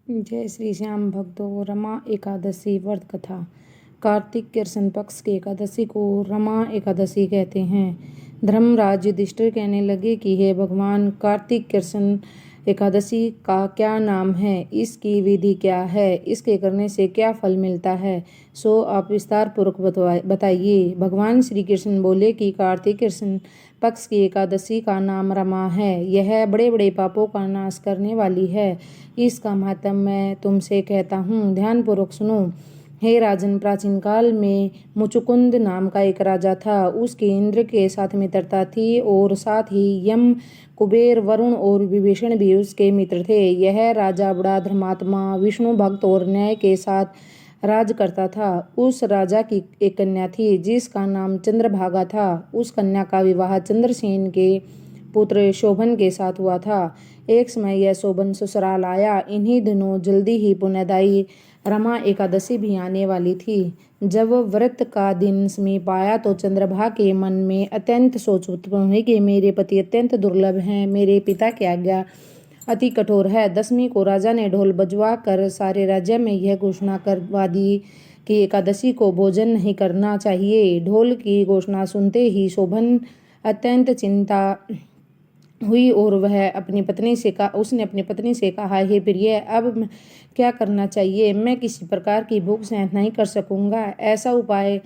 जय श्री श्याम भक्तों। रमा एकादशी व्रत कथा। कार्तिक कृष्ण पक्ष की एकादशी को रमा एकादशी कहते हैं। धर्मराज युधिष्ठिर कहने लगे कि हे भगवान, कार्तिक कृष्ण एकादशी का क्या नाम है, इसकी विधि क्या है, इसके करने से क्या फल मिलता है, सो आप विस्तार पूर्वक बताइए। भगवान श्री कृष्ण बोले कि कार्तिक कृष्ण पक्ष की एकादशी का नाम रमा है। यह बड़े बड़े पापों का नाश करने वाली है। इसका महात्म्य मैं तुमसे कहता हूँ, ध्यान पूर्वक सुनो। हे राजन, प्राचीन काल में मुचुकुंद नाम का एक राजा था। उसकी इंद्र के साथ मित्रता थी और साथ ही यम, कुबेर, वरुण और विभीषण भी उसके मित्र थे। यह राजा बड़ा धर्मात्मा, विष्णु भक्त और न्याय के साथ राज करता था। उस राजा की एक कन्या थी जिसका नाम चंद्रभागा था। उस कन्या का विवाह चंद्रसेन के पुत्र शोभन के साथ हुआ था। एक समय यह शोभन ससुराल आया। इन्हीं दिनों जल्दी ही पुण्यदायी रमा एकादशी भी आने वाली थी। जब व्रत का दिन समीप आया तो चंद्रभा के मन में अत्यंत सोच उत्पन्न हुई कि मेरे पति अत्यंत दुर्लभ हैं, मेरे पिता की आज्ञा अति कठोर है। दसवीं को राजा ने ढोल बजवा कर सारे राज्य में यह घोषणा करवा दी कि एकादशी को भोजन नहीं करना चाहिए। ढोल की घोषणा सुनते ही शोभन अत्यंत चिंता हुई और उसने अपनी पत्नी से कहा, हे प्रिय, अब क्या करना चाहिए? मैं किसी प्रकार की भूख सहन नहीं कर सकूंगा। ऐसा उपाय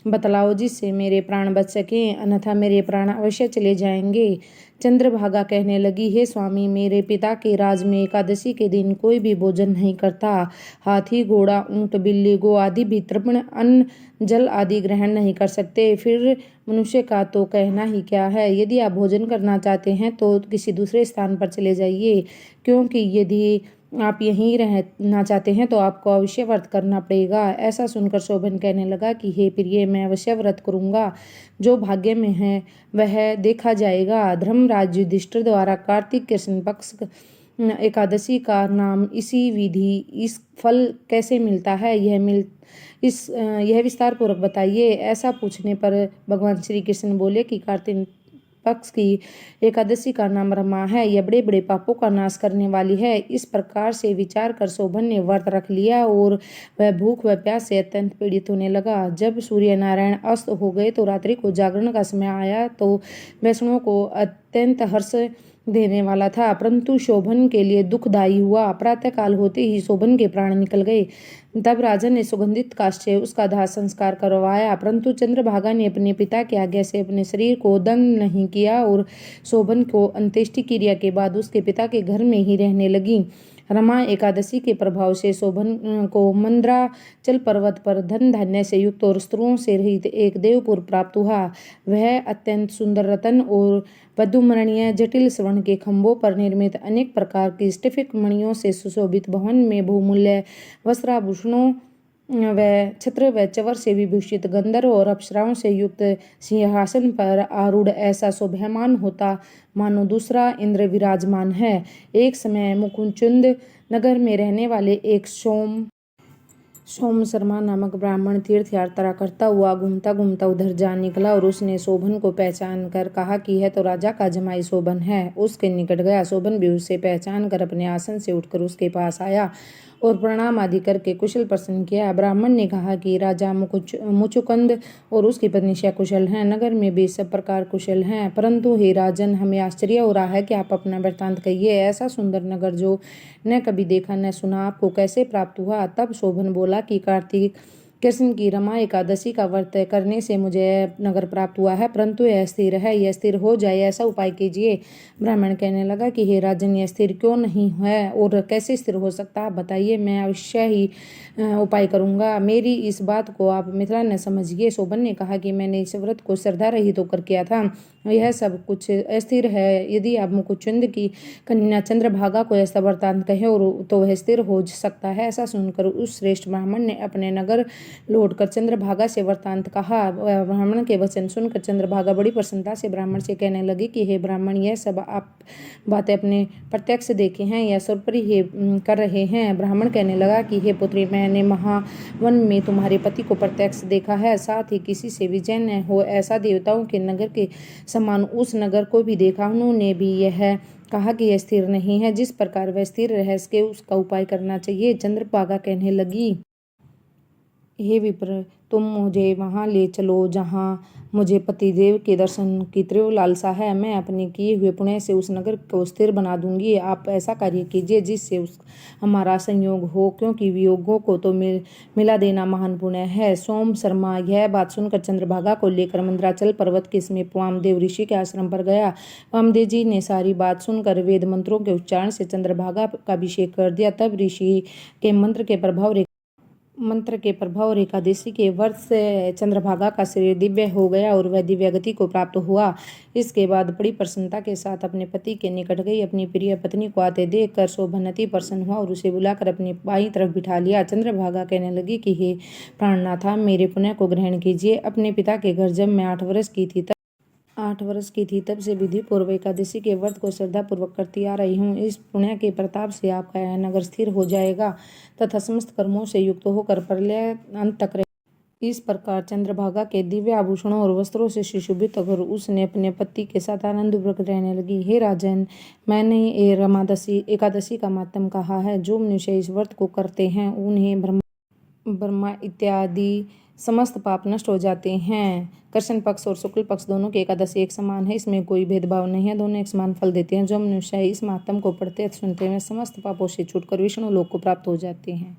बतलाओ जिससे मेरे प्राण बच सकें, अन्यथा मेरे प्राण अवश्य चले जाएंगे। चंद्रभागा कहने लगी, हे स्वामी, मेरे पिता के राज में एकादशी के दिन कोई भी भोजन नहीं करता। हाथी, घोड़ा, ऊंट, बिल्ली, गो आदि भी तृण, अन्न, जल आदि ग्रहण नहीं कर सकते। फिर मनुष्य का तो कहना ही क्या है। यदि आप भोजन करना चाहते हैं तो किसी दूसरे स्थान पर चले जाइए, क्योंकि यदि आप यहीं रहना चाहते हैं तो आपको अवश्य व्रत करना पड़ेगा। ऐसा सुनकर शोभन कहने लगा कि हे प्रिय, मैं अवश्य व्रत करूंगा। जो भाग्य में है वह देखा जाएगा। धर्मराज युधिष्ठिर द्वारा कार्तिक कृष्ण पक्ष एकादशी का नाम, इसी विधि, इस फल कैसे मिलता है, यह विस्तार पूर्वक बताइए। ऐसा पूछने पर भगवान श्री कृष्ण बोले कि कार्तिक पक्ष की एकादशी का नाम रमा है। यह बड़े बड़े पापों का नाश करने वाली है। इस प्रकार से विचार कर शोभन ने व्रत रख लिया और वह भूख व प्यास से अत्यंत पीड़ित होने लगा। जब सूर्य नारायण अस्त हो गए तो रात्रि को जागरण का समय आया तो वैष्णवों को अत्यंत हर्ष देने वाला था, परंतु शोभन के लिए दुखदायी हुआ। प्रातः काल होते ही शोभन के प्राण निकल गए। तब राजा ने सुगंधित काष्ठ से उसका दाह संस्कार करवाया, परंतु चंद्रभागा ने अपने पिता की आज्ञा से अपने शरीर को दग्ध नहीं किया और शोभन को अंत्येष्टि क्रिया के बाद उसके पिता के घर में ही रहने लगी। रमा एकादशी के प्रभाव से शोभन को मंद्राचल पर्वत पर धन धान्य से युक्त और स्त्रियों से रहित एक देवपुर प्राप्त हुआ। वह अत्यंत सुंदर रत्न और वधुमणीय जटिल स्वर्ण के खंभों पर निर्मित अनेक प्रकार की स्फटिक मणियों से सुशोभित भवन में बहुमूल्य वस्त्राभूषणों व छत्र व चवर से विभूषित गंधर्व और अप्सराओं से युक्त सिंहासन पर आरूढ़ ऐसा शोभायमान होता मानो दूसरा इंद्र विराजमान है। एक समय मुकुंदचुंद नगर में रहने वाले एक सोम शर्मा नामक ब्राह्मण तीर्थ यात्रा करता हुआ घूमता घूमता उधर जा निकला और उसने शोभन को पहचान कर कहा कि यह तो राजा का जमाई शोभन है। उसके निकट गया। शोभन भी उसे पहचान कर अपने आसन से उठकर उसके पास आया और प्रणाम आदि करके कुशल प्रश्न किया। ब्राह्मण ने कहा कि राजा मुचुकुंद और उसकी पत्नी सकुशल हैं। नगर में भी सब प्रकार कुशल हैं, परंतु हे राजन, हमें आश्चर्य हो रहा है कि आप अपना वृत्तांत कहिए। ऐसा सुंदर नगर जो न कभी देखा न सुना, आपको कैसे प्राप्त हुआ? तब शोभन बोला कि कार्तिक कृष्ण की रमा एकादशी का व्रत करने से मुझे नगर प्राप्त हुआ है, परंतु यह स्थिर है। यह स्थिर हो जाए ऐसा उपाय कीजिए। ब्राह्मण कहने लगा कि हे राजन, यह स्थिर क्यों नहीं है और कैसे स्थिर हो सकता है, बताइए, मैं अवश्य ही उपाय करूंगा। मेरी इस बात को आप मिथ्या न समझिए। शोभन ने कहा कि मैंने इस व्रत को श्रद्धा रहित होकर किया था। यह सब कुछ अस्थिर है। यदि आप मुकुंद की कन्या चंद्रभागा को ऐसा वृत्तांत कहे और तो वह स्थिर हो सकता है। ऐसा सुनकर उस श्रेष्ठ ब्राह्मण ने अपने नगर लौटकर चंद्रभागा से वृत्तांत कहा। ब्राह्मण के वचन सुनकर चंद्रभागा बड़ी प्रसन्नता से ब्राह्मण से कहने लगी कि हे ब्राह्मण, यह सब आप बातें अपने प्रत्यक्ष देखे हैं या सुर पर ही कर रहे हैं। ब्राह्मण कहने लगा कि हे पुत्री, मैंने महावन में तुम्हारे पति को प्रत्यक्ष देखा है, साथ ही किसी से विजय न हो ऐसा देवताओं के नगर के समान उस नगर को भी देखा। उन्होंने भी यह कहा कि यह स्थिर नहीं है, जिस प्रकार वह स्थिर रह सके उसका उपाय करना चाहिए। चंद्रभागा कहने लगी, हे विप्र, तुम मुझे वहाँ ले चलो जहाँ मुझे पतिदेव के दर्शन की तीव्र लालसा है। मैं अपने किए हुए पुण्य से उस नगर को स्थिर बना दूंगी। आप ऐसा कार्य कीजिए जिससे हमारा संयोग हो, क्योंकि वियोगों को तो मिला देना महान पुण्य है। सोम शर्मा यह बात सुनकर चंद्रभागा को लेकर मंदराचल पर्वत के समीप वामदेव ऋषि के आश्रम पर गया। वामदेव जी ने सारी बात सुनकर वेद मंत्रों के उच्चारण से चंद्रभागा का अभिषेक कर दिया। तब ऋषि के मंत्र के प्रभाव और एकादशी के व्रत से चंद्रभागा का शरीर दिव्य हो गया और वह दिव्य गति को प्राप्त हुआ। इसके बाद बड़ी प्रसन्नता के साथ अपने पति के निकट गई। अपनी प्रिय पत्नी को आते देखकर शोभनवती प्रसन्न हुआ और उसे बुलाकर अपनी बाईं तरफ बिठा लिया। चंद्रभागा कहने लगी कि हे प्राणनाथ, मेरे पुण्य को ग्रहण कीजिए। अपने पिता के घर जब मैं 8 वर्ष की थी तब से विधि पूर्वक एकादशी के व्रत को श्रद्धापूर्वक करती आ रही हूँ। इस पुण्य के प्रताप से आपका यह नगर स्थिर हो जाएगा तथा समस्त कर्मों से युक्त होकर प्रलय अंत तक रहे। इस प्रकार चंद्रभागा के दिव्य आभूषणों और वस्त्रों से सुशोभित होकर उसने अपने पति के साथ आनंदपूर्वक रहने लगी। हे राजन, मैंने एकादशी का मातम कहा है। जो मनुष्य इस व्रत को करते हैं उन्हें ब्रह्मा इत्यादि समस्त पाप नष्ट हो जाते हैं। कृष्ण पक्ष और शुक्ल पक्ष दोनों की एकादशी एक समान है, इसमें कोई भेदभाव नहीं है, दोनों एक समान फल देते हैं। जो मनुष्य इस मातम को पढ़ते सुनते हैं समस्त पापों से छूटकर विष्णु लोक को प्राप्त हो जाते हैं।